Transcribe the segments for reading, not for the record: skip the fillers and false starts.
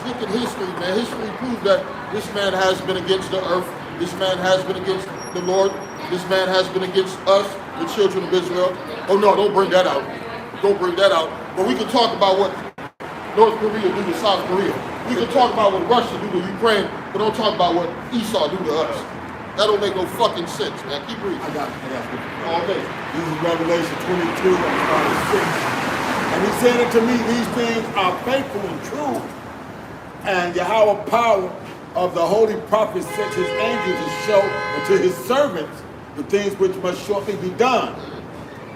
look at history, man. History proves that this man has been against the earth. This man has been against the Lord. This man has been against us, the children of Israel. Oh no, don't bring that out. Don't bring that out. But we can talk about what North Korea do to South Korea. We can talk about what Russia do to Ukraine, but don't talk about what Esau do to us. That don't make no fucking sense, man. Keep reading. I got it. All day. This is Revelation 22, I'm starting 6. And he said unto me, these things are faithful and true, and Yahweh power of the holy prophets sent his angels to show unto his servants the things which must shortly be done.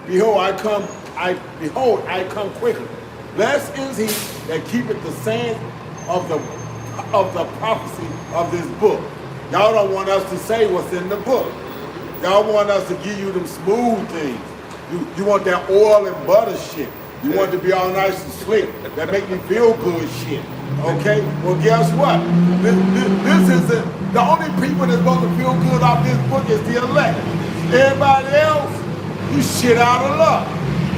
Behold, I come quickly. Blessed is he that keepeth the saying of the prophecy of this book. Y'all don't want us to say what's in the book. Y'all want us to give you them smooth things. You want that oil and butter shit. You want it to be all nice and slick. That make you feel good shit. Okay? Well, guess what? This isn't the only people that's supposed to feel good off this book is the elect. Everybody else, you shit out of luck.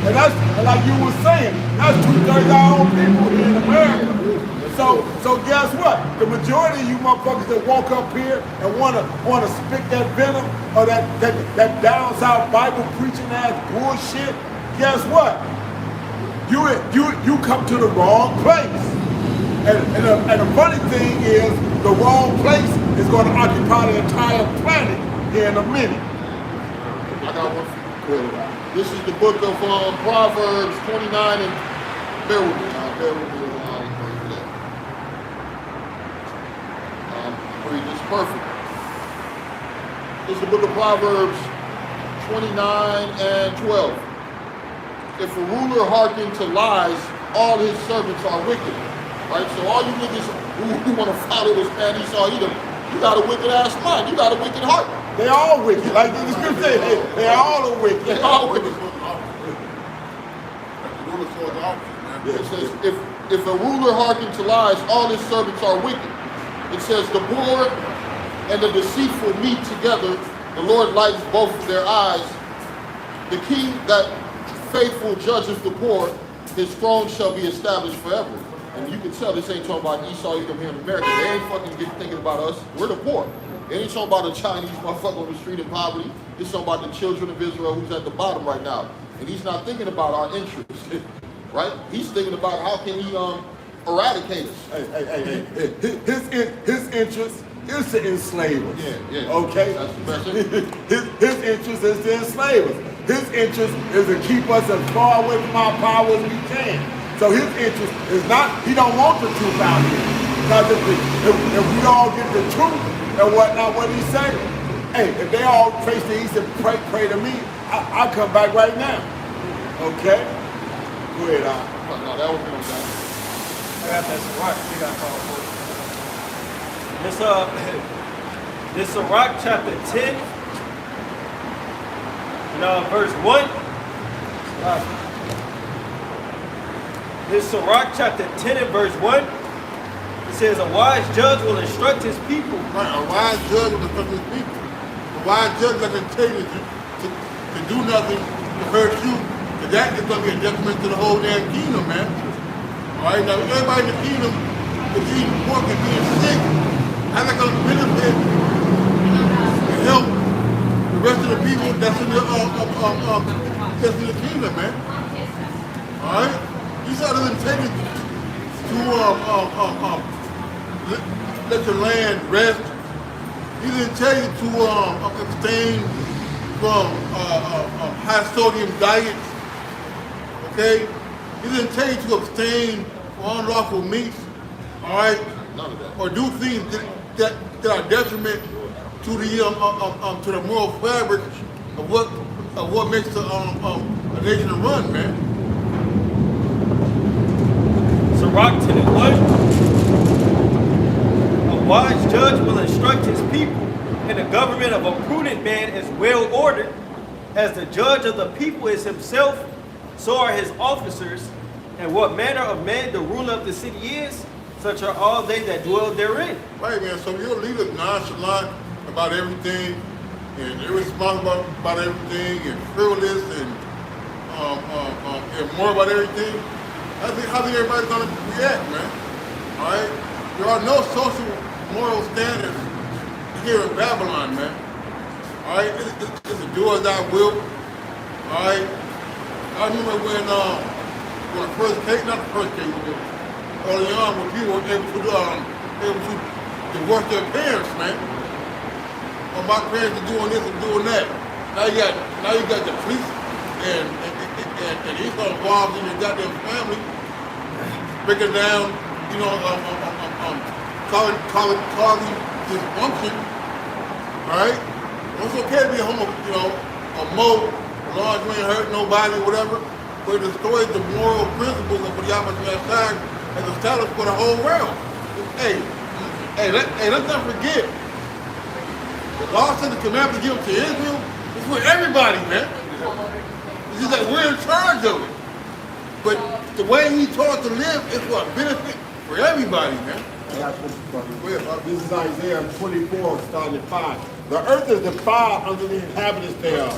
And that's, like you were saying, that's 2/3 of our own people here in America. So guess what? The majority of you motherfuckers that walk up here and wanna spit that venom or that down south Bible preaching ass bullshit, guess what? You come to the wrong place. And the funny thing is, the wrong place is going to occupy the entire planet here in a minute. I got one for you. This is the book of Proverbs 29 and bear with me. Read this perfect. This is the book of Proverbs 29 and 12. If a ruler hearken to lies, all his servants are wicked. Right? So all you niggas who want to follow this man Esau Edom, you got a wicked ass mind. You got a wicked heart. They all wicked. Like the scripture say, they all are wicked. They all wicked. It says, if a ruler hearken to lies, all his servants are wicked. It says, the poor and the deceitful meet together. The Lord lightens both of their eyes. The king that faithful judges the poor, his throne shall be established forever. And you can tell this ain't talking about Esau Edom here in America. They ain't fucking thinking about us. We're the poor. They ain't talking about the Chinese motherfucker on the street in poverty. It's talking about the children of Israel who's at the bottom right now. And he's not thinking about our interests, right? He's thinking about how can he eradicate us. His interest is to enslave us. Yeah. Okay? That's the best. His interest is to enslave us. His interest is to keep us as far away from our power as we can. So his interest is not, he don't want the truth out here. Because if we all get the truth and whatnot, what he say? Hey, if they all face the east and pray to me, I'll come back right now. Okay? Go ahead, No, that was no doubt. I got that Sirach. You got called for it. This Sirach chapter 10, verse 1. This Sirach chapter 10 and verse 1. It says, a wise judge will instruct his people. Right, a wise judge will instruct his people. A wise judge doesn't tell you to do nothing to hurt you, because that is going to be a detriment to the whole damn kingdom, man. All right, now everybody in the kingdom is eating pork and being sick. How's that going to benefit and help the rest of the people that's in the kingdom, man? All right? Esau doesn't take it to let your land rest. He didn't tell you to abstain from high sodium diets. Okay? He didn't tell you to abstain from unlawful meats. All right? None of that. Or do things that are detriment to the moral fabric of what makes a nation run, man. Sirach 10 and 1. A wise judge will instruct his people, and the government of a prudent man is well ordered. As the judge of the people is himself, so are his officers. And what manner of man the ruler of the city is, such are all they that dwell therein. Right, man. So your leader's nonchalant about everything, and irresponsible about everything, and frivolous, and more about everything. How think everybody's gonna react, man? All right. There are no social moral standards here in Babylon, man. All right, it's a do as I will. All right. I remember when I first came, not the first came, but early on when people were able to divorce their parents, man. Well, my parents are doing this and doing that. Now you got the police and he's involved in your goddamn family, breaking down, you know, causing dysfunction. All right. It's okay to be a moe, as long as you ain't hurt nobody, whatever. But it destroys the moral principles of what Yahweh Shai has established for the whole world. Hey, let's not forget. The law said the commandment given to Israel is for everybody, man. It's just that we're in charge of it. But the way he taught to live is for a benefit for everybody, man. This is Isaiah 24, starting at 5. The earth is defiled under the inhabitants thereof,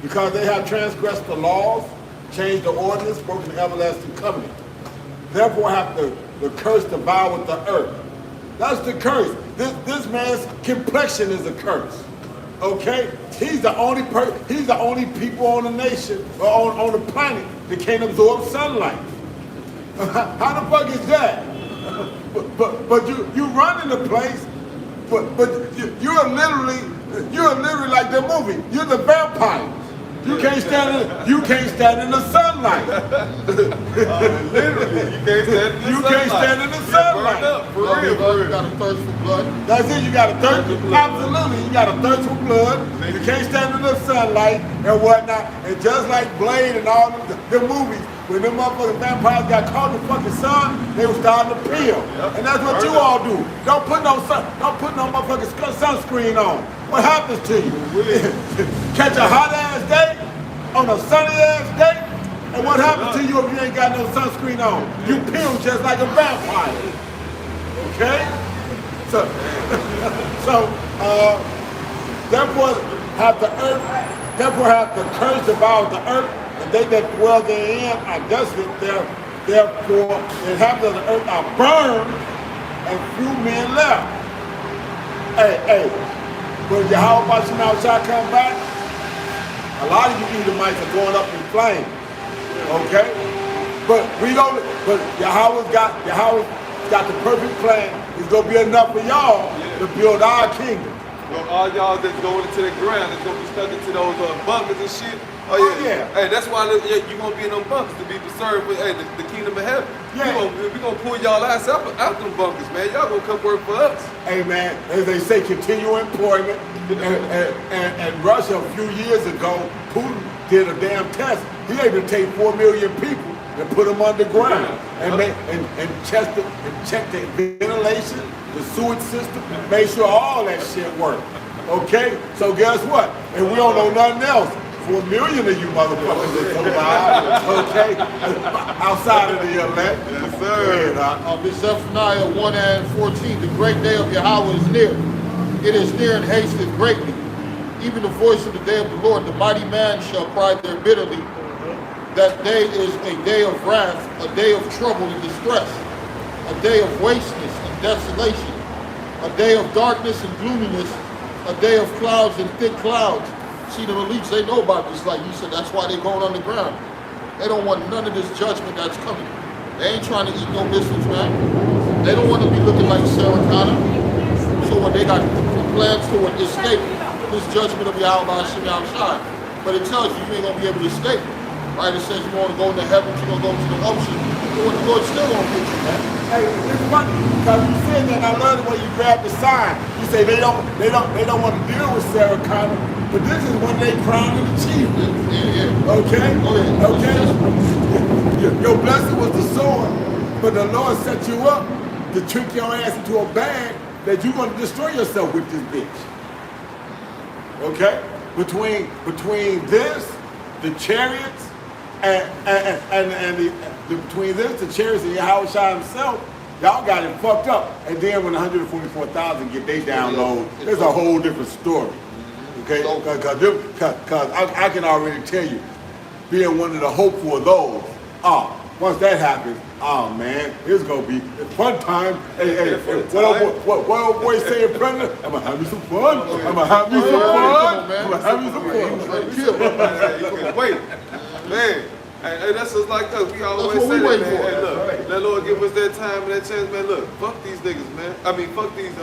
because they have transgressed the laws, changed the ordinance, broken the everlasting covenant. Therefore have the curse devoured the earth. That's the curse. This man's complexion is a curse. Okay? He's the only people on the nation, or on the planet, that can't absorb sunlight. How the fuck is that? But you run in the place, but you're literally like the movie. You're the vampire. You can't stand in the sunlight. Literally, you can't stand in the sunlight. Stand in the sunlight. For real. You got a thirst for blood. That's it. You got a thirst. Absolutely, you got a thirst for blood. You can't stand in the sunlight and whatnot. And just like Blade and all the movies, when them motherfucking vampires got caught in the fucking sun, they were starting to peel. Yep. And that's what you all do. Don't put no motherfucking sunscreen on. What happens to you? Catch a hot ass day on a sunny ass day, and what happens to you if you ain't got no sunscreen on? You peel just like a vampire. Okay? So therefore have the curse devoured the earth, and they that dwell therein are desolate. Therefore the inhabitants of the earth are burned, and few men left. Hey, when Yahweh shall come back, a lot of you Edomites are going up in flames. Okay? But Yahweh's got the perfect plan. It's gonna be enough for y'all to build our kingdom. Well, all y'all that's going into the ground, that's gonna be stuck into those bunkers and shit. Oh, yeah. Hey, that's why you're gonna be in them bunkers to be preserved with the kingdom of heaven. Yeah. We gonna pull y'all ass out them bunkers, man. Y'all gonna come work for us. Hey man, as they say, continual employment. And Russia a few years ago, Putin did a damn test. He able to take 4 million people and put them underground and check the ventilation, the sewage system, make sure all that shit worked. Okay? So guess what? And we don't know nothing else. 4 million of you motherfuckers that survive, okay? Outside of the elect. Yes, sir. This Zephaniah 1 and 14, the great day of Yahweh is near. It is near and hasteth greatly. Even the voice of the day of the Lord, the mighty man shall cry there bitterly. That day is a day of wrath, a day of trouble and distress, a day of wasteness and desolation, a day of darkness and gloominess, a day of clouds and thick clouds. See, the elites, they know about this, like you said, that's why they're going underground. They don't want none of this judgment that's coming. They ain't trying to eat no missiles, man. They don't want to be looking like Sarah Connor. So when they got plans to escape this judgment of Yahweh Shem Shai. But it tells you ain't going to be able to escape. Right? It says you want to go into heaven, you're going to go to the ocean. But the Lord's still going to get you, man. Hey, it's funny, because you said that, and I love the way you grab the sign. You say they don't want to deal with Sarah Connor, but this is when they crown an achievement. Yeah. Okay? Okay? Your blessing was the sword, but the Lord set you up to trick your ass into a bag that you're going to destroy yourself with this bitch. Okay? Between this, the chariots, and between this, the chariots and Yahweh Shai himself, y'all got it fucked up. And then when 144,000 get they download, there's a whole different story. Okay? Because I can already tell you, being one of the hopeful of those, once that happens, oh man, it's gonna be a fun time. Hey, what old boy saying, President? I'm gonna have me some fun. I'm gonna have me some fun. I'm gonna have me some fun. Wait, man. Hey, that's just like us. We always That's what say we that, waiting man. for. Hey, look, Right. let Lord give us that time and that chance, man. Look, fuck these niggas, man. I mean, fuck these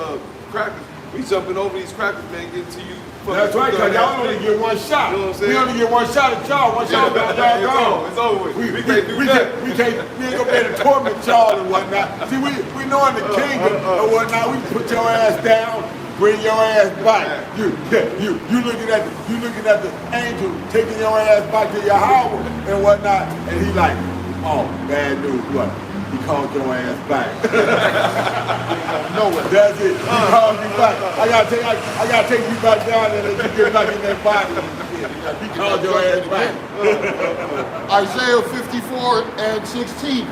crackers. We jumping over these crackers, man, getting to you. That's right, because y'all only get one shot. You know what I'm saying? We only get one shot at y'all. Once y'all gone, y'all gone. It's over with. We can't do We that. ain't gonna be able to torment y'all and whatnot. See, we know in the kingdom and whatnot, we put your ass down, bring your ass back. You looking at the angel taking your ass back to your house and whatnot, and he like, oh, bad news, what? He called your ass back. No way. That's it. He called you back. I gotta take you back down and let you get back in that body. He called your ass back. Isaiah 54:16.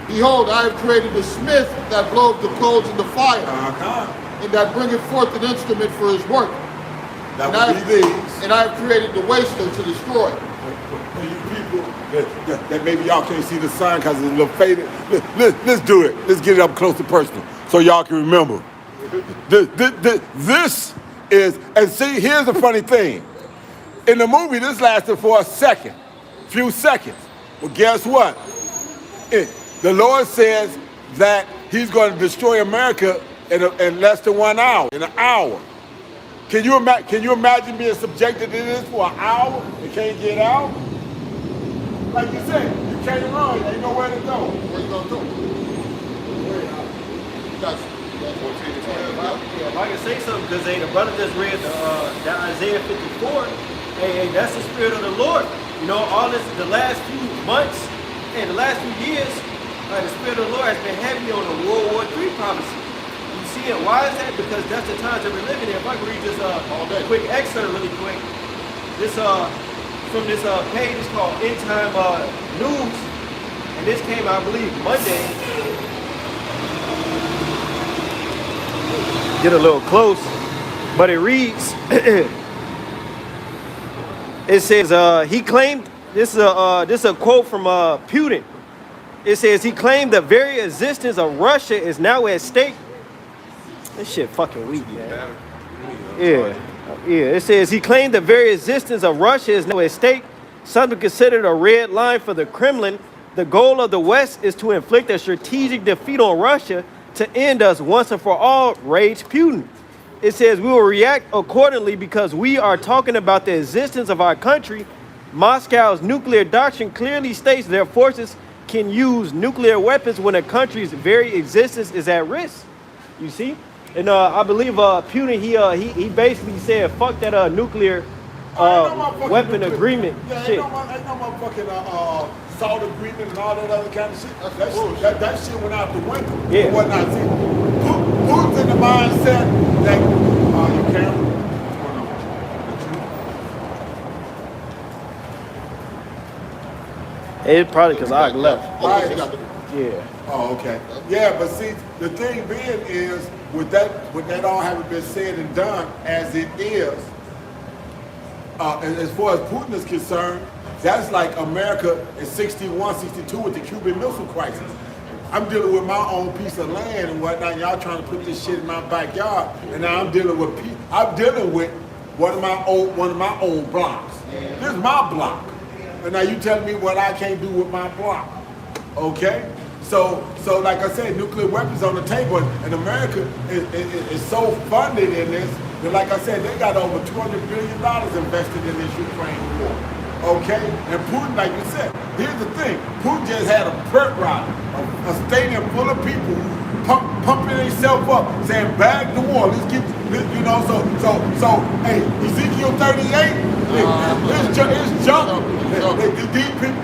Behold, I have created a smith that bloweth the coals in the fire, and that bringeth forth an instrument for his work. That And I would be these. and I have created the waster to destroy. For you people that maybe y'all can't see the sign because it's a little faded, let's do it. Let's get it up close and personal so y'all can remember. This is, and see, here's the funny thing. In the movie, this lasted for a few seconds. Well, guess what? The Lord says that he's going to destroy America in less than 1 hour, in an hour. Can you imagine being subjected to this for an hour and can't get out? Like you said, you can't run, ain't nowhere to go. What are you gonna do? That's Yeah, if I can say something, because the brother just read that Isaiah 54. Hey, that's the spirit of the Lord. You know, all this, the last few months and the last few years, the spirit of the Lord has been heavy on the World War III prophecy. You see it? Why is that? Because that's the times that we're living in. If I can read this quick excerpt really quick. This from this page is called End Time News, and this came, I believe, Monday. Get a little close, but it reads. It says he claimed this is a quote from Putin. It says he claimed the very existence of Russia is now at stake. This shit fucking weak, man. Yeah. It says he claimed the very existence of Russia is now at stake, something considered a red line for the Kremlin. The goal of the West is to inflict a strategic defeat on Russia to end us once and for all, raged Putin. It says we will react accordingly because we are talking about the existence of our country. Moscow's nuclear doctrine clearly states their forces can use nuclear weapons when a country's very existence is at risk. You see? And I believe Putin, he basically said, fuck that nuclear weapon agreement shit. Ain't no motherfucking SALT agreement and all that other kind of shit. That shit went out the window. Yeah. Whatnot. See, Putin's in the mindset that, you can't. It's probably because I left. Oh, you got the- Yeah. Oh, okay. Yeah, but see, the thing being is, with that all having been said and done as it is, and as far as Putin is concerned, that's like America in 61, 62 with the Cuban Missile Crisis. I'm dealing with my own piece of land and whatnot. Y'all trying to put this shit in my backyard, and now I'm dealing with one of my own blocks. This is my block, and now you telling me what I can't do with my block? Okay. So like I said, nuclear weapons on the table, and America is so funded in this that, like I said, they got over $200 billion invested in this Ukraine war. Okay? And Putin, like you said, here's the thing. Putin just had a prep rally, a stadium full of people pumping themselves up, saying, bag the war, let's get, you know, so hey, Ezekiel 38, it's junk. These people,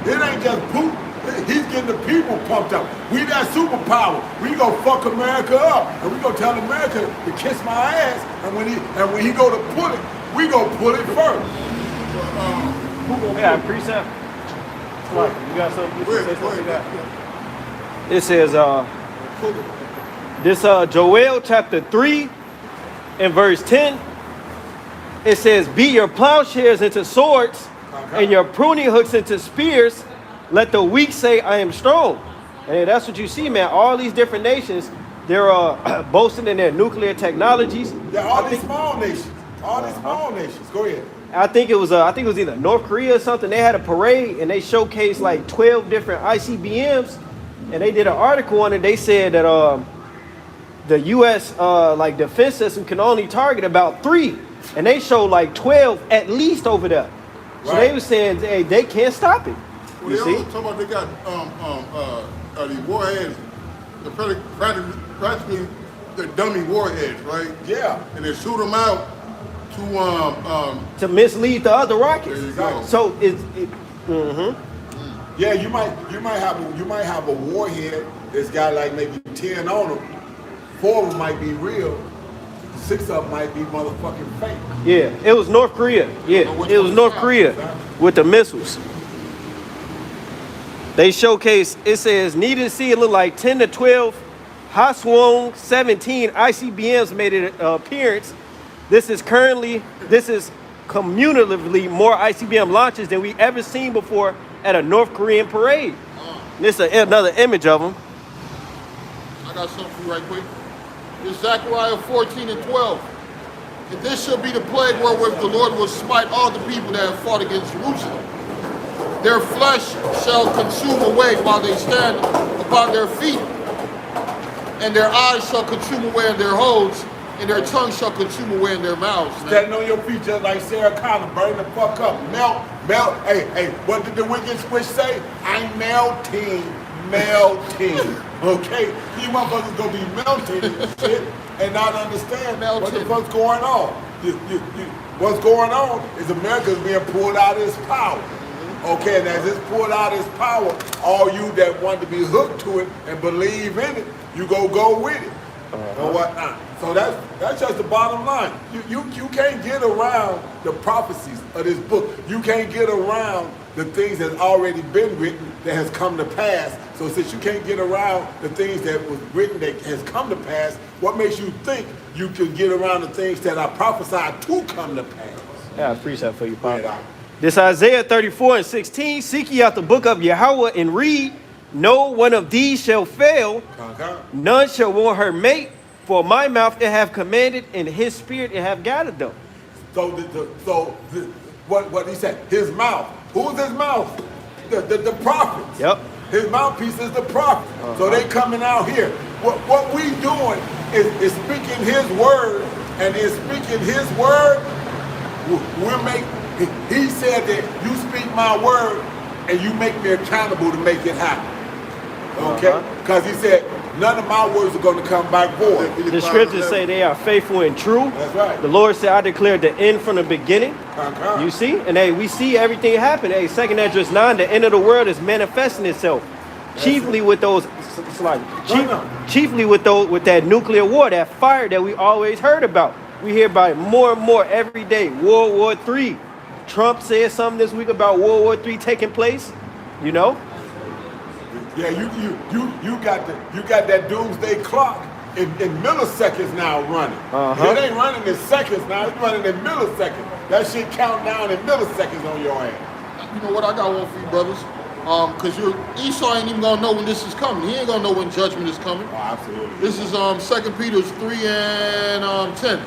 it ain't just Putin. He's getting the people pumped up. We that superpower. We go fuck America up, and we go tell America to kiss my ass. And when he go to pull it, we go pull it first. Yeah, precept. You got something? You say something? It says this Joel chapter 3 and verse 10. It says, beat your plowshares into swords and your pruning hooks into spears. Let the weak say, I am strong. And that's what you see, man. All these different nations, they're boasting in their nuclear technologies. Yeah, all these small nations. All these small nations. Go ahead. I think it was either North Korea or something. They had a parade and they showcased like 12 different ICBMs, and they did an article on it. They said that the U.S. Like defense system can only target about 3, and they showed like 12 at least over there. So Right. they were saying, hey, they can't stop it. Well, You they see? also talking about they got these warheads. They're practically they're dummy warheads, right? Yeah. And they shoot them out to To mislead the other rockets. There you go. So Yeah, you might have a warhead that's got like maybe 10 on them. 4 of them might be real. 6 of them might be motherfucking fake. yeah, it was North Korea. Yeah, which it was one North is that? Korea with the missiles. They showcase, it says, needed to see it look like 10 to 12 Hwasong 17 ICBMs made an appearance. This is cumulatively more ICBM launches than we ever seen before at a North Korean parade. This is another image of them. I got something for you right quick. It's Zechariah 14 and 12. And this shall be the plague wherewith the Lord will smite all the people that have fought against Jerusalem. Their flesh shall consume away while they stand upon their feet, and their eyes shall consume away in their holes, and their tongue shall consume away in their mouths. Man. Standing on your feet just like Sarah Connor, burn the fuck up. Melt. Hey, what did the wicked switch say? I'm melting. Okay? You motherfuckers gonna be melting and shit and not understand what the fuck's going on. What's going on is America's being pulled out of its power. Okay, and as it's pulled out of its power, all you that want to be hooked to it and believe in it, you go with it. And whatnot. So that's just the bottom line. You can't get around the prophecies of this book. You can't get around the things that's already been written that has come to pass. So since you can't get around the things that was written that has come to pass, what makes you think you can get around the things that are prophesied to come to pass? Yeah, I appreciate that for you, Pop. Right. This Isaiah 34 and 16, seek ye out the book of Yahweh and read, no one of these shall fail, none shall want her mate, for my mouth it have commanded, and his spirit it have gathered them. So what he said, his mouth. Who's his mouth? The prophets. Yep. His mouthpiece is the prophet. So they coming out here. What we doing is speaking his word, and in speaking his word, he said that you speak my word and you make me accountable to make it happen. Okay? Because he said, none of my words are going to come back void. The scriptures say they are faithful and true. That's right. The Lord said, I declared the end from the beginning. You see? And hey, we see everything happen. Hey, 2 Esdras 9, the end of the world is manifesting itself. Chiefly with those, chiefly with that nuclear war, that fire that we always heard about. We hear about it more and more every day. World War III. Trump said something this week about World War III taking place. You know? Yeah, you got that doomsday clock in milliseconds now running. It ain't running in seconds now, it's running in milliseconds. That shit count down in milliseconds on your ass. You know what? I got one for you, brothers. Because Esau ain't even gonna know when this is coming. He ain't gonna know when judgment is coming. Oh, absolutely. This is 2 Peter 3 and 10.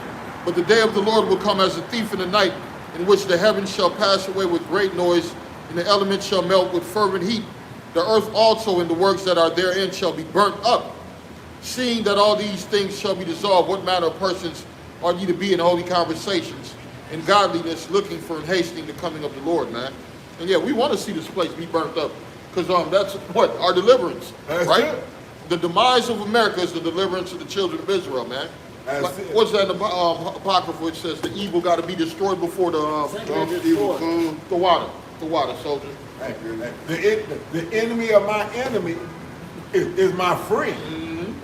But the day of the Lord will come as a thief in the night, in which the heavens shall pass away with great noise, and the elements shall melt with fervent heat. The earth also and the works that are therein shall be burnt up. Seeing that all these things shall be dissolved, what manner of persons are ye to be in holy conversations, in godliness, looking for and hastening the coming of the Lord, man? And yeah, we want to see this place be burnt up, because that's what? Our deliverance, That's right? it. The demise of America is the deliverance of the children of Israel, man. That's it. What's that in the Apocrypha? It says the evil got to be destroyed before the evil come. the water, soldier. The enemy of my enemy is my friend.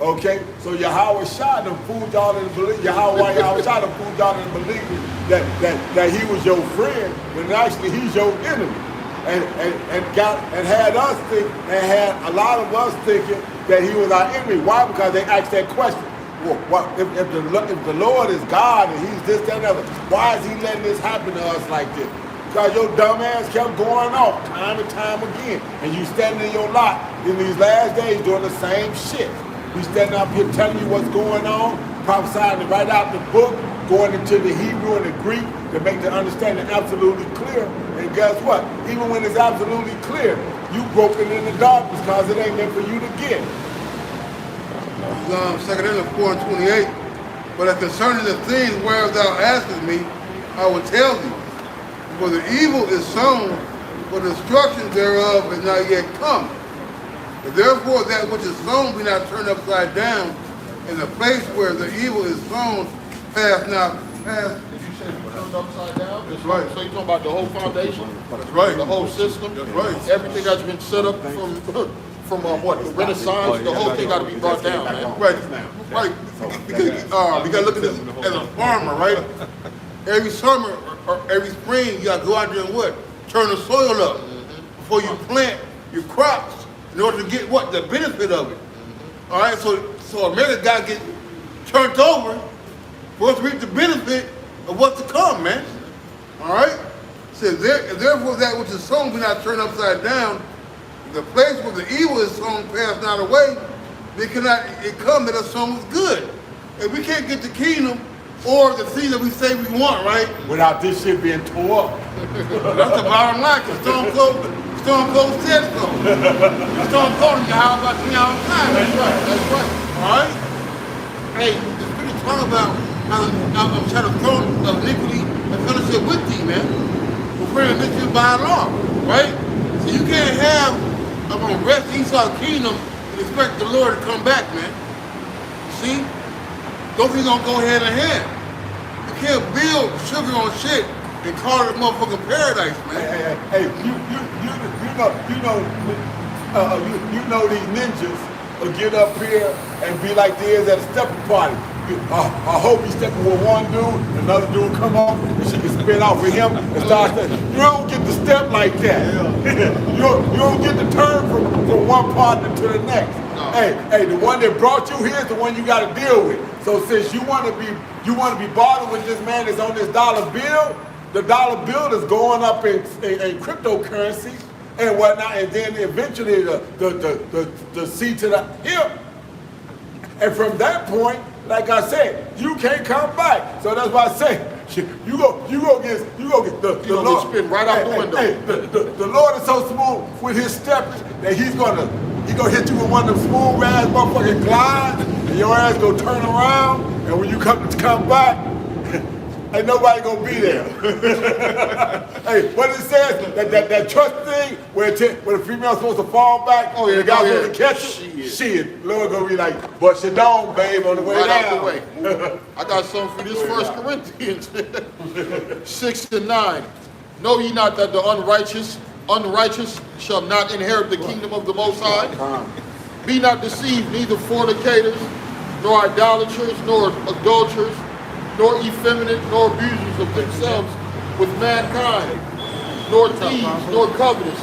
Okay? So Yahweh shot them, fooled y'all into believing. Yahweh shot them, fooled y'all into believing that he was your friend, when actually he's your enemy. And had us think, and had a lot of us thinking that he was our enemy. Why? Because they asked that question. Well, if the Lord is God and he's this, that, and other, why is he letting this happen to us like this? Because your dumb ass kept going off time and time again. And you standing in your lot in these last days doing the same shit. We standing up here telling you what's going on, prophesying it right out the book, going into the Hebrew and the Greek to make the understanding absolutely clear. And guess what? Even when it's absolutely clear, you groping in the darkness because it ain't meant for you to get. 2 Timothy 4:28. But as concerning the things whereof thou askest me, I will tell thee. For the evil is sown, but the destruction thereof is not yet come. But therefore that which is sown be not turned upside down, and the place where the evil is sown pass not pass. Did you say you turned upside down? That's right. So you're talking about the whole foundation? That's right. The whole system? That's right. Everything that's been set up from what, the Renaissance, the whole thing got to be brought down, man. Right, right. Because you gotta look at this as a farmer, right? Every summer or every spring, you gotta go out there and what? Turn the soil up before you plant your crops in order to get what? The benefit of it. All right, so America gotta get turned over for us to reap the benefit of what's to come, man. All right? So therefore that which is sown be not turned upside down. The place where the evil is sown pass not away. It come that the sown was good. If we can't get the kingdom or the thing that we say we want, right? Without this shit being tore up. That's the bottom line, because Stone Cold said so. Stone Cold is how about 3 hours time. That's right, that's right. All right? Hey, the scripture talk about I'm trying to throw iniquity and fellowship with thee, man. We're praying iniquity by law, right? So you can't have rest Esau's kingdom and expect the Lord to come back, man. See? Those things don't go hand in hand. You can't build sugar on shit and call it a motherfucking paradise, man. Hey, you know these ninjas will get up here and be like they is at a stepping party. I hope he's stepping with one dude, another dude come up, and she can spin off with him and start stepping. You don't get to step like that. You don't get to turn from one partner to the next. No. Hey, the one that brought you here is the one you got to deal with. So since you want to be bothered with this man that's on this dollar bill, the dollar bill is going up in cryptocurrency and whatnot, and then eventually the C to the hip. And from that point, like I said, you can't come back. So that's why I say, you go get the Lord spin right out the window. Hey, the Lord is so smooth with his steps that he's gonna hit you with one of them smooth ass motherfucking glides, and your ass gonna turn around, and when you come back, ain't nobody gonna be there. Hey, what it says, that trust thing where the female's supposed to fall back, the guy's supposed to catch it. Shit, Lord gonna be like, bust your dome, babe, on the way right down. out the way. I got something for this 1 Corinthians 6:9. Know ye not that the unrighteous shall not inherit the kingdom of the Most High? Be not deceived, neither fornicators, nor idolaters, nor adulterers, nor effeminate, nor abusers of themselves with mankind, nor thieves, nor covetous,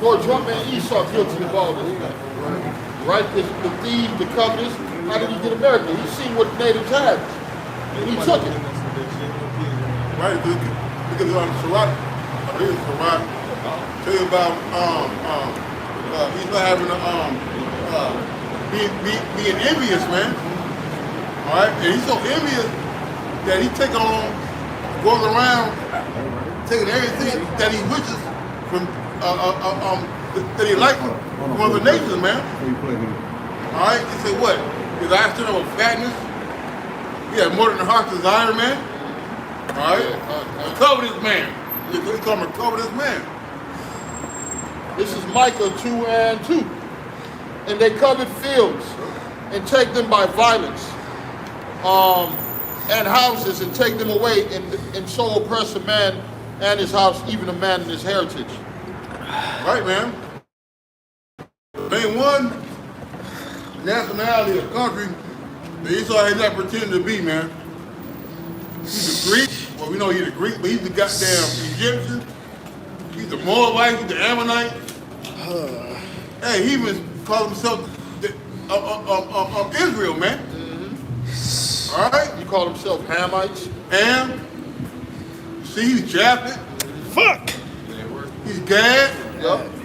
nor drunken Esau guilty of all this. Right? The thieves, the covetous, how did he get America? He seen what the natives had, and he took it. Right, because Sirach, tell you about he's not having being envious, man. All right, and he's so envious that he goes around taking everything that he wishes from that he likes from other nations, man. All right, he said what? His eyes turned over fatness. He had more than the heart's desire, man. All right, a covetous man. He call him a covetous man. This is Micah 2:2. And they covet fields and take them by violence, and houses and take them away, and so oppress a man and his house, even a man and his heritage. Right, man. Name one nationality or country that Esau has not pretended to be, man. He's a Greek. Well, we know he's a Greek, but he's the goddamn Egyptian. He's the Moabite, he's the Ammonite. Hey, he even called himself Israel, man. Mm-hmm. All right? He called himself Hamites. Ham. See, he's Japhet. fuck. He's Gad. Yep.